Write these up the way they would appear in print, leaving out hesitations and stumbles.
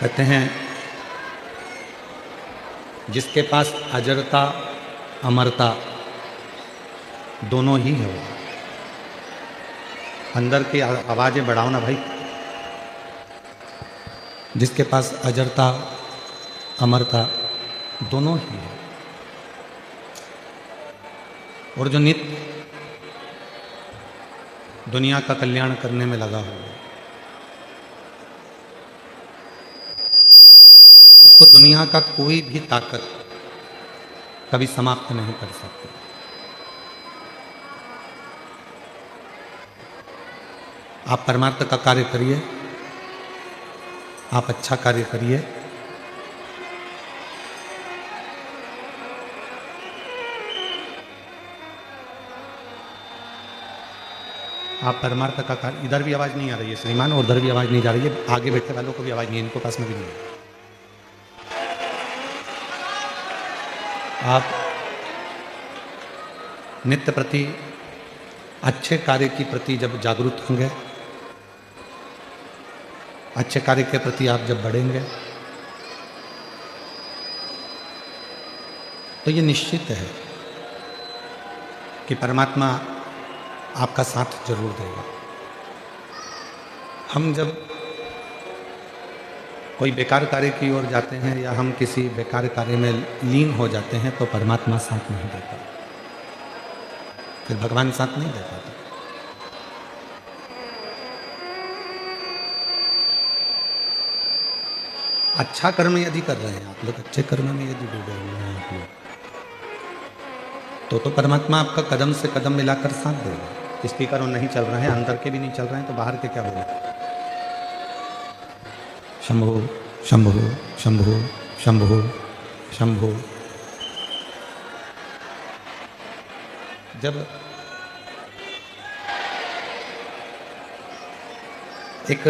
कहते हैं जिसके पास अजरता अमरता दोनों ही है। अंदर की आवाज़ें बढ़ाओ ना भाई। जिसके पास अजरता अमरता दोनों ही है और जो नित्य दुनिया का कल्याण करने में लगा हुआ है उसको दुनिया का कोई भी ताकत कभी समाप्त नहीं कर सकती। आप परमार्थ का कार्य करिए, आप अच्छा कार्य करिए, आप परमार्थ का कार्य। इधर भी आवाज़ नहीं आ रही है श्रीमान और उधर भी आवाज़ नहीं जा रही है, आगे बैठे वालों को भी आवाज़ नहीं है, इनको पास में भी नहीं है। आप नित्य प्रति अच्छे कार्य के प्रति जब जागरूक होंगे, अच्छे कार्य के प्रति आप जब बढ़ेंगे तो ये निश्चित है कि परमात्मा आपका साथ जरूर देगा। हम जब कोई बेकार कार्य की ओर जाते हैं या हम किसी बेकार कार्य में लीन हो जाते हैं तो परमात्मा साथ नहीं देता, फिर भगवान साथ नहीं दे पाते। अच्छा कर्म यदि कर रहे हैं आप लोग, अच्छे कर्म में यदि डूबे हुए हैं आप लोग, तो परमात्मा आपका कदम से कदम मिलाकर साथ देगा। स्पीकर नहीं चल रहे हैं, अंदर के भी नहीं चल रहे हैं, तो बाहर के क्या बोले? शंभो शंभो शंभो शंभो शंभो। जब एक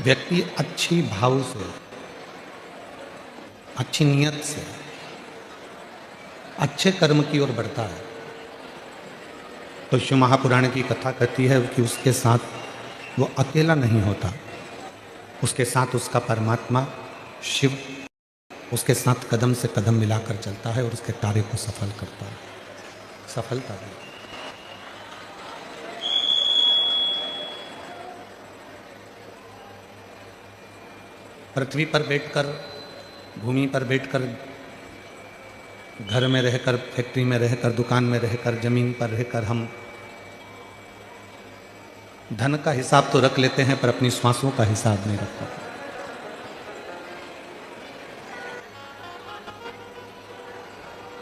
व्यक्ति अच्छी भाव से, अच्छी नीयत से अच्छे कर्म की ओर बढ़ता है तो शिव महापुराण की कथा कहती है कि उसके साथ वो अकेला नहीं होता, उसके साथ उसका परमात्मा शिव उसके साथ कदम से कदम मिलाकर चलता है और उसके कार्य को सफल करता है, सफलता देता है। पृथ्वी पर बैठकर, भूमि पर बैठकर, घर में रहकर, फैक्ट्री में रहकर, दुकान में रहकर, जमीन पर रहकर हम धन का हिसाब तो रख लेते हैं पर अपनी श्वासों का हिसाब नहीं रख पाते।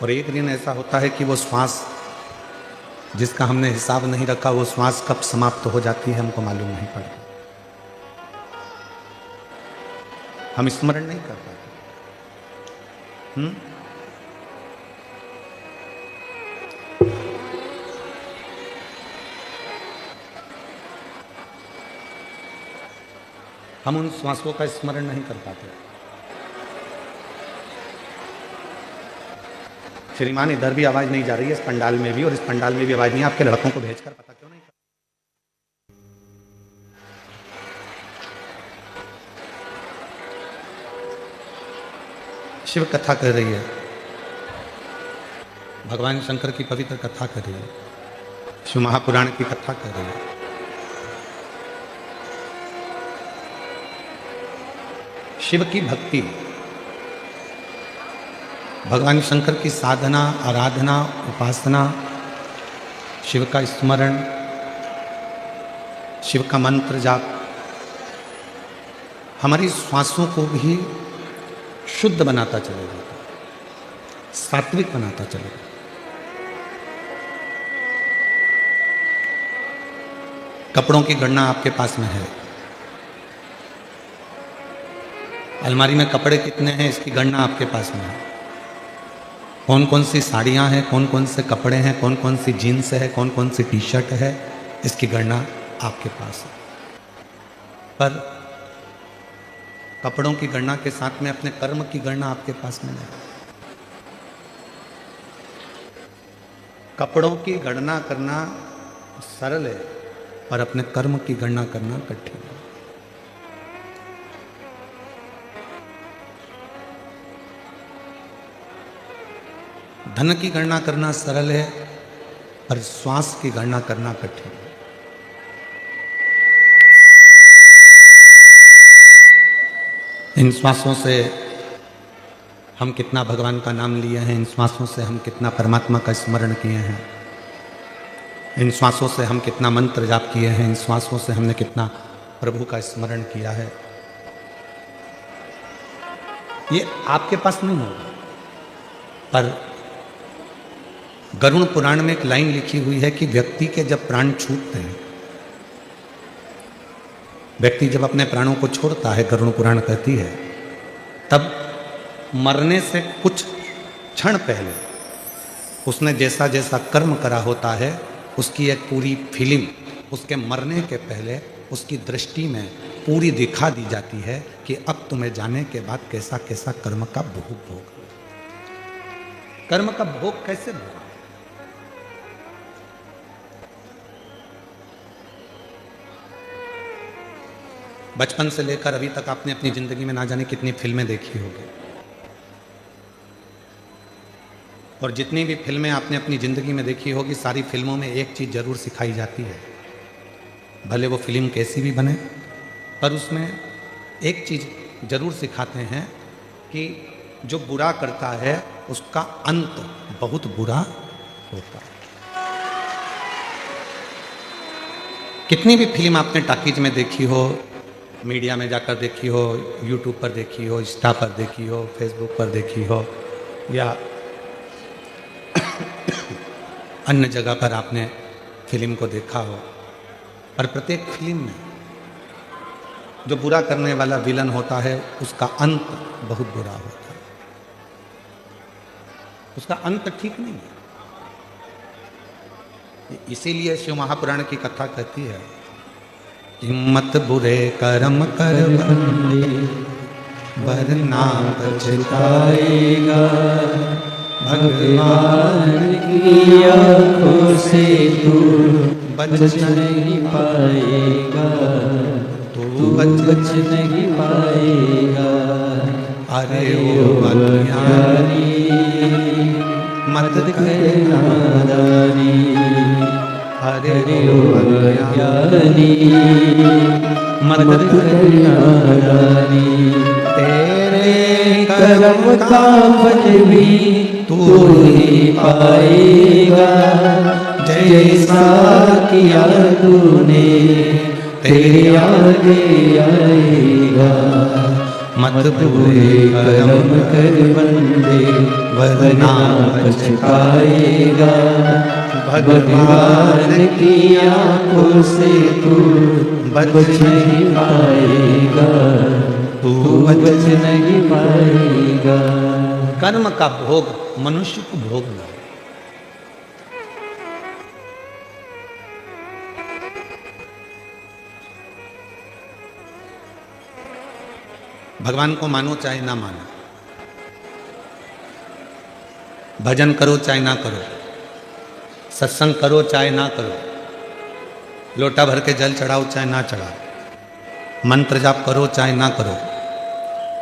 और एक दिन ऐसा होता है कि वो श्वास जिसका हमने हिसाब नहीं रखा, वो श्वास कब समाप्त हो जाती है हमको मालूम नहीं पड़ता, हम स्मरण नहीं कर पाते। हम उन श्वासों का स्मरण नहीं कर पाते। श्रीमान इधर भी आवाज नहीं जा रही है, इस पंडाल में भी, और इस पंडाल में भी आवाज नहीं। आपके लड़कों को भेजकर पता क्यों नहीं? शिव कथा कर रही है, भगवान शंकर की पवित्र कथा कर रही है, शिव महापुराण की कथा कर रही है। शिव की भक्ति, भगवान शंकर की साधना, आराधना, उपासना, शिव का स्मरण, शिव का मंत्र जाप हमारी श्वासों को भी शुद्ध बनाता चलेगा, सात्विक बनाता चलेगा। कपड़ों की गणना आपके पास में है, अलमारी में कपड़े कितने हैं इसकी गणना आपके पास में है। कौन कौन सी साड़ियाँ हैं, कौन कौन से कपड़े हैं, कौन कौन सी जीन्स है, कौन कौन सी टी शर्ट है, इसकी गणना आपके पास है। पर कपड़ों की गणना के साथ में अपने कर्म की गणना आपके पास में नहीं। कपड़ों की गणना करना सरल है पर अपने कर्म की गणना करना कठिन है। धन की गणना करना सरल है, पर श्वास की गणना करना कठिन है। इन श्वासों से हम कितना भगवान का नाम लिए हैं, इन श्वासों से हम कितना परमात्मा का स्मरण किए हैं, इन श्वासों से हम कितना मंत्र जाप किए हैं, इन श्वासों से हमने कितना प्रभु का स्मरण किया है, ये आपके पास नहीं होगा। पर गरुड़ पुराण में एक लाइन लिखी हुई है कि व्यक्ति के जब प्राण छूटते हैं, व्यक्ति जब अपने प्राणों को छोड़ता है, गरुड़ पुराण कहती है, तब मरने से कुछ क्षण पहले उसने जैसा जैसा कर्म करा होता है, उसकी एक पूरी फिल्म उसके मरने के पहले उसकी दृष्टि में पूरी दिखा दी जाती है कि अब तुम्हें जाने के बाद कैसा कैसा कर्म का भोग भोग, कर्म का भोग कैसे भोग। बचपन से लेकर अभी तक आपने अपनी जिंदगी में ना जाने कितनी फिल्में देखी होगी, और जितनी भी फिल्में आपने अपनी ज़िंदगी में देखी होगी, सारी फिल्मों में एक चीज़ ज़रूर सिखाई जाती है, भले वो फिल्म कैसी भी बने, पर उसमें एक चीज़ ज़रूर सिखाते हैं कि जो बुरा करता है उसका अंत बहुत बुरा होता है। कितनी भी फिल्म आपने टॉकीज में देखी हो, मीडिया में जाकर देखी हो, यूट्यूब पर देखी हो, इंस्टा पर देखी हो, फेसबुक पर देखी हो, या अन्य जगह पर आपने फिल्म को देखा हो, पर प्रत्येक फिल्म में जो बुरा करने वाला विलन होता है उसका अंत बहुत बुरा होता है, उसका अंत ठीक नहीं है। इसीलिए शिव महापुराण की कथा कहती है, हिम्मत बुरे कर्म कर बंदे वरना पछताएगा, भगवान की आंखों से तू बच नहीं पाएगा, तू बच नहीं पाएगा। अरे ओ अज्ञानी मत कर नादानी, अरे ओ अज्ञानी मत कर नादानी, तेरे कर्म का फल भी तू ही पाएगा, जैसा किया तूने तेरे आगे आएगा। मत बुरे कर्म कर बंदे वरना पछताएगा, भगवान की आंखों से तू बच नहीं पाएगा, तू बच नहीं पाएगा। कर्म का भोग मनुष्य को भोगना, भगवान को मानो चाहे ना मानो, भजन करो चाहे ना करो, सत्संग करो चाहे ना करो, लोटा भर के जल चढ़ाओ चाहे ना चढ़ाओ, मंत्र जाप करो चाहे ना करो,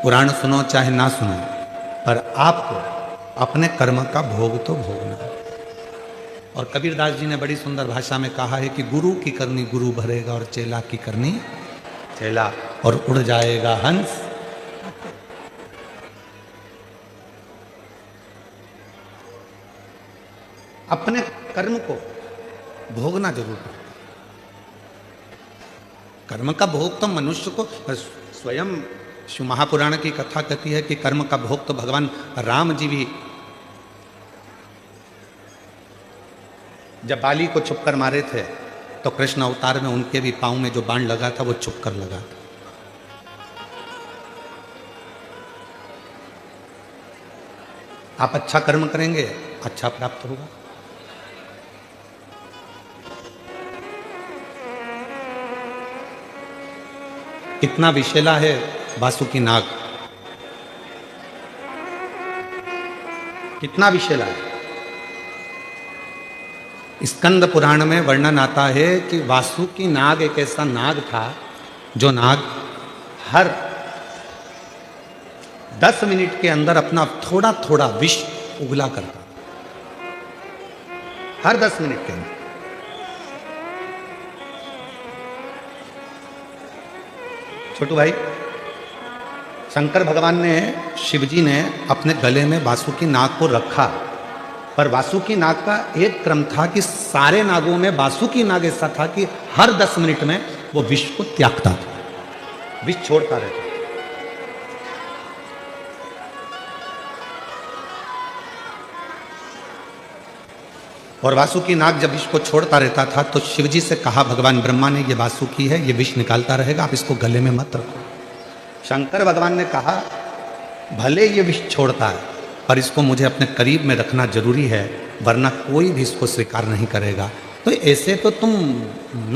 पुराण सुनो चाहे ना सुनो, पर आपको अपने कर्म का भोग तो भोगना है। और कबीरदास जी ने बड़ी सुंदर भाषा में कहा है कि गुरु की करनी गुरु भरेगा और चेला की करनी चेला, और उड़ जाएगा हंस। अपने कर्म को भोगना जरूर पड़ता है। कर्म का भोग तो मनुष्य को स्वयं शिव महापुराण की कथा कहती है कि कर्म का भोग तो भगवान राम जी भी जब बाली को छुपकर मारे थे तो कृष्ण अवतार में उनके भी पांव में जो बाण लगा था वो छुपकर लगा था। आप अच्छा कर्म करेंगे अच्छा प्राप्त होगा। कितना विशेला है वासुकी नाग, कितना विशेला है। स्कंद पुराण में वर्णन आता है कि वासुकी नाग एक ऐसा नाग था जो नाग हर 10 मिनट के अंदर अपना थोड़ा थोड़ा विष उगला करता। हर 10 मिनट के अंदर। छोटू भाई, शंकर भगवान ने, शिवजी ने अपने गले में वासुकी नाग को रखा, पर वासुकी नाग का एक क्रम था कि सारे नागों में वासुकी नाग ऐसा था कि हर 10 मिनट में वो विष को त्यागता था, विष छोड़ता रहता। और वासुकी नाग जब विष को छोड़ता रहता था तो शिवजी से कहा भगवान ब्रह्मा ने, ये वासुकी है, ये विष निकालता रहेगा, आप इसको गले में मत रखो। शंकर भगवान ने कहा भले ये विष छोड़ता है पर इसको मुझे अपने करीब में रखना जरूरी है, वरना कोई भी इसको स्वीकार नहीं करेगा, तो ऐसे तो तुम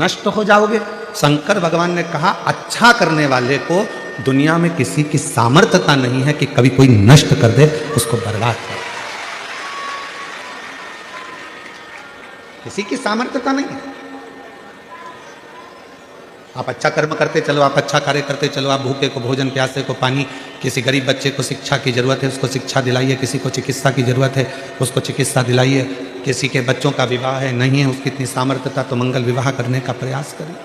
नष्ट हो जाओगे। शंकर भगवान ने कहा अच्छा करने वाले को दुनिया में किसी की सामर्थ्यता नहीं है कि कभी कोई नष्ट कर दे, उसको बर्बाद कर, किसी की सामर्थ्यता नहीं है। आप अच्छा कर्म करते चलो, आप अच्छा कार्य करते चलो, आप भूखे को भोजन, प्यासे को पानी, किसी गरीब बच्चे को शिक्षा की जरूरत है उसको शिक्षा दिलाइए, किसी को चिकित्सा की जरूरत है उसको चिकित्सा दिलाइए, किसी के बच्चों का विवाह है, नहीं है उसकी इतनी सामर्थ्यता तो मंगल विवाह करने का प्रयास करिए,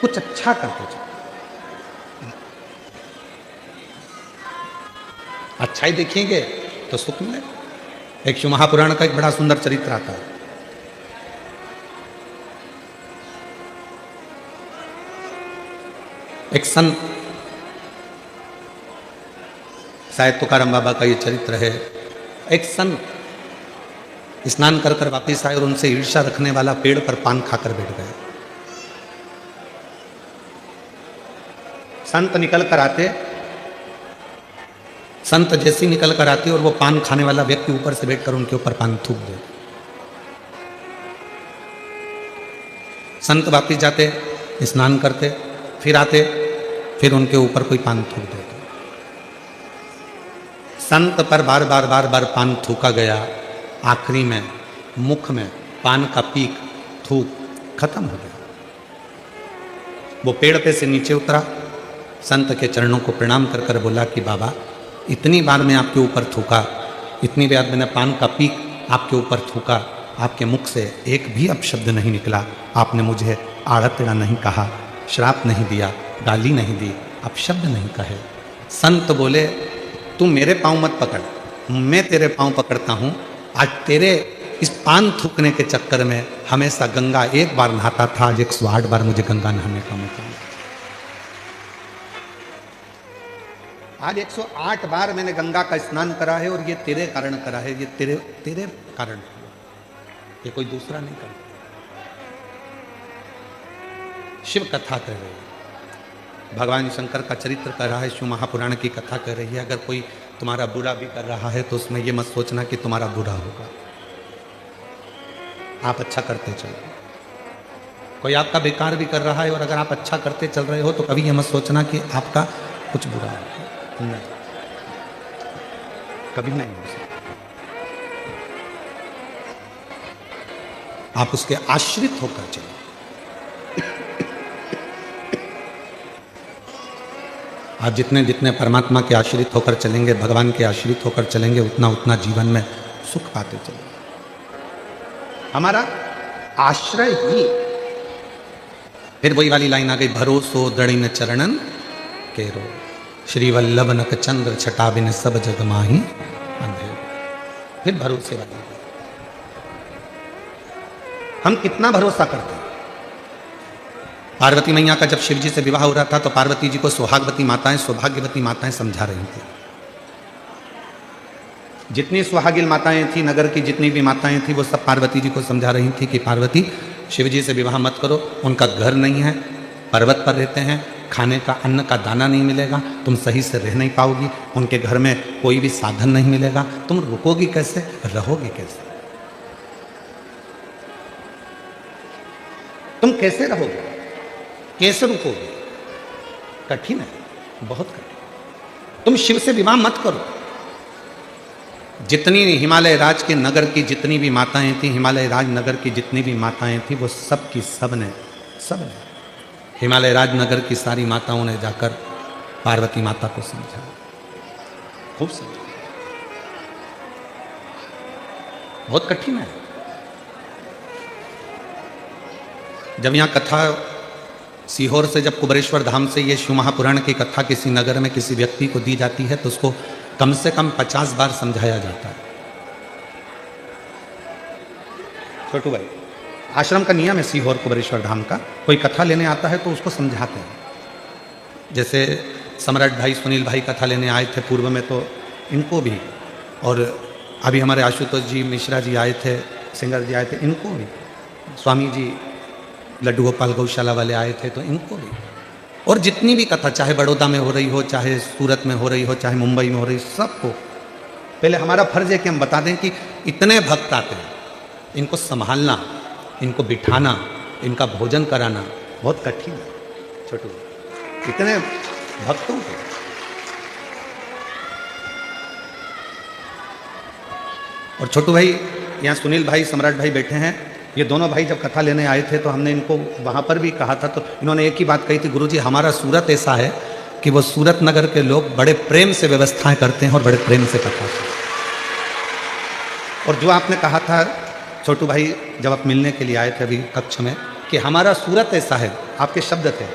कुछ अच्छा करते चलो। अच्छाई देखिएंगे तो सुख मिलेगा। एक शिव महापुराण का एक बड़ा सुंदर चरित्र आता है। एक संत, शायद तुकाराम बाबा का ये चरित्र है, एक संत स्नान कर कर वापिस आए और उनसे ईर्ष्या रखने वाला पेड़ पर पान खाकर बैठ गया। संत निकल कर आते, संत जैसी निकल कर आते और वो पान खाने वाला व्यक्ति ऊपर से बैठकर उनके ऊपर पान थूक दे। संत वापिस जाते, स्नान करते, फिर आते, फिर उनके ऊपर कोई पान थूक देते। संत पर बार बार बार बार पान थूका गया, आखिरी में मुख में पान का पीक थूक खत्म हो गया। वो पेड़ पे से नीचे उतरा, संत के चरणों को प्रणाम कर कर बोला कि बाबा इतनी बार मैं आपके ऊपर थूका, इतनी बार मैंने पान का पीक आपके ऊपर थूका, आपके मुख से एक भी अपशब्द नहीं निकला, आपने मुझे आड़ा टेढ़ा नहीं कहा, श्राप नहीं दिया, गाली नहीं दी, अपशब्द नहीं कहे। संत बोले तू मेरे पाँव मत पकड़, मैं तेरे पाँव पकड़ता हूँ। आज तेरे इस पान थूकने के चक्कर में हमेशा गंगा एक बार नहाता था, आज 108 बार मुझे गंगा नहाने का मौका मिला। आज 108 बार मैंने गंगा का स्नान करा है और ये तेरे कारण करा है, ये तेरे कारण, ये कोई दूसरा नहीं कर। शिव कथा कह रही है, भगवान शंकर का चरित्र कर रहा है, शिव महापुराण की कथा कर रही है। अगर कोई तुम्हारा बुरा भी कर रहा है तो उसमें ये मत सोचना कि तुम्हारा बुरा होगा, आप अच्छा करते चलो। कोई आपका बेकार भी कर रहा है और अगर आप अच्छा करते चल रहे हो तो कभी ये मत सोचना कि आपका कुछ बुरा होगा, नहीं, कभी नहीं हो सकता। आप उसके आश्रित होकर चलो। आप जितने जितने परमात्मा के आश्रित होकर चलेंगे, भगवान के आश्रित होकर चलेंगे, उतना उतना जीवन में सुख पाते चलेंगे। हमारा आश्रय ही, फिर वही वाली लाइन आ गई, भरोसो दृढ़ चरणन केरो, श्री वल्लभ नक चंद्र छटा बिन सब जग माही अंधेर। फिर भरोसे वाली, हम कितना भरोसा करते हैं। पार्वती मैया का जब शिव जी से विवाह हो रहा था तो पार्वती जी को सुहागवती माताएं, सौभाग्यवती माताएं समझा रही थी। जितनी सुहागिल माताएं थी, नगर की जितनी भी माताएं थी, वो सब पार्वती जी को समझा रही थी कि पार्वती शिव जी से विवाह मत करो, उनका घर नहीं है, पर्वत पर रहते हैं, खाने का अन्न का दाना नहीं मिलेगा, तुम सही से रह नहीं पाओगी, उनके घर में कोई भी साधन नहीं मिलेगा, तुम रुकोगी कैसे, रहोगी कैसे, तुम कैसे रहोगे, कैसे रुकोगे, कठिन है, बहुत कठिन। तुम शिव से विवाह मत करो। जितनी हिमालय राज के नगर की जितनी भी माताएं थी, हिमालय राज नगर की जितनी भी माताएं थी, वो सब की सब ने हिमालय राज नगर की सारी माताओं ने जाकर पार्वती माता को समझा, खूब समझा। बहुत कठिन है। जब यहाँ कथा सीहोर से, जब कुबरेश्वर धाम से ये शिव महापुराण की कथा किसी नगर में किसी व्यक्ति को दी जाती है तो उसको कम से कम 50 बार समझाया जाता है। छोटू भाई, आश्रम का नियम है सीहोर कुबरेश्वर धाम का, कोई कथा लेने आता है तो उसको समझाते हैं। जैसे सम्राट भाई सुनील भाई कथा लेने आए थे पूर्व में, तो इनको भी, और अभी हमारे आशुतोष जी मिश्रा जी आए थे, सिंगर जी आए थे, इनको भी, स्वामी जी लड्डू गोपाल गौशाला वाले आए थे तो इनको भी, और जितनी भी कथा चाहे बड़ौदा में हो रही हो, चाहे सूरत में हो रही हो, चाहे मुंबई में हो रही, सबको पहले हमारा फर्ज है कि हम बता दें कि इतने भक्त आते हैं, इनको संभालना, इनको बिठाना, इनका भोजन कराना बहुत कठिन है। छोटू, इतने भक्तों को, और छोटू भाई यहाँ सुनील भाई सम्राट भाई बैठे हैं, ये दोनों भाई जब कथा लेने आए थे तो हमने इनको वहाँ पर भी कहा था, तो इन्होंने एक ही बात कही थी, गुरुजी हमारा सूरत ऐसा है कि वो सूरत नगर के लोग बड़े प्रेम से व्यवस्थाएं करते हैं और बड़े प्रेम से कथा करते हैं। और जो आपने कहा था छोटू भाई जब आप मिलने के लिए आए थे अभी कक्ष में, कि हमारा सूरत ऐसा है, आपके शब्द थे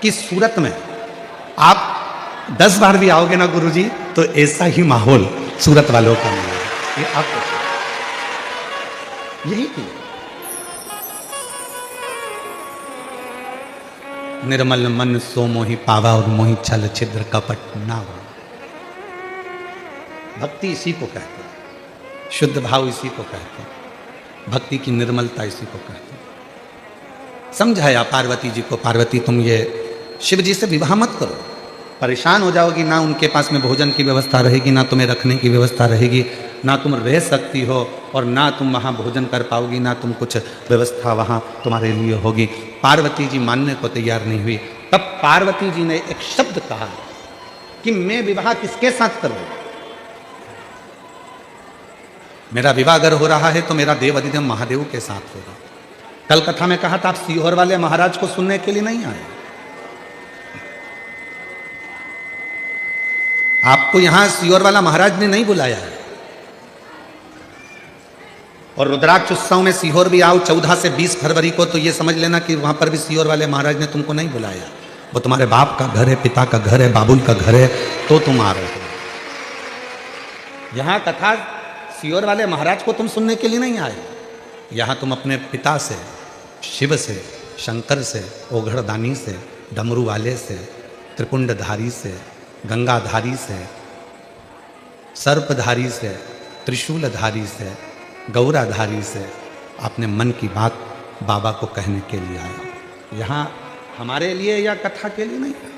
कि सूरत में आप 10 बार भी आओगे ना गुरुजी तो ऐसा ही माहौल सूरत वालों का मिलेगा। ये आपको यही की निर्मल मन सो मोहि पावा और मोहि छल छिद्र कपट ना हो। भक्ति इसी को कहते हैं, शुद्ध भाव इसी को कहते हैं, भक्ति की निर्मलता इसी को कहते हैं। समझाया पार्वती जी को, पार्वती तुम ये शिव जी से विवाह मत करो, परेशान हो जाओगी, ना उनके पास में भोजन की व्यवस्था रहेगी, ना तुम्हें रखने की व्यवस्था रहेगी, ना तुम रह सकती हो, और ना तुम वहाँ भोजन कर पाओगी, ना तुम कुछ व्यवस्था वहाँ तुम्हारे लिए होगी। पार्वती जी मानने को तैयार नहीं हुई। तब पार्वती जी ने एक शब्द कहा कि मैं विवाह किसके साथ करूँ? मेरा विवाह अगर हो रहा है तो मेरा देव अधिदेव महादेव के साथ होगा। कल कथा में कहा था आप सीहोर वाले महाराज को सुनने के लिए नहीं आए, आपको यहां सीहोर वाला महाराज ने नहीं बुलाया है। और रुद्राक्ष उत्सव में सीहोर भी आओ 14 से 20 फरवरी को, तो ये समझ लेना कि वहां पर भी सीहोर वाले महाराज ने तुमको नहीं बुलाया। वो तुम्हारे बाप का घर है, पिता का घर है, बाबुल का घर है, तो तुम आ रहे हो। यहां कथा सीहोर वाले महाराज को तुम सुनने के लिए नहीं आए, यहां तुम अपने पिता से, शिव से, शंकर से, ओघड़दानी से, डमरू वाले से, त्रिपुंडधारी से, गंगाधारी से, सर्पधारी से, त्रिशूलधारी से, गौराधारी से अपने मन की बात बाबा को कहने के लिए आया। यहाँ हमारे लिए या कथा के लिए नहीं है।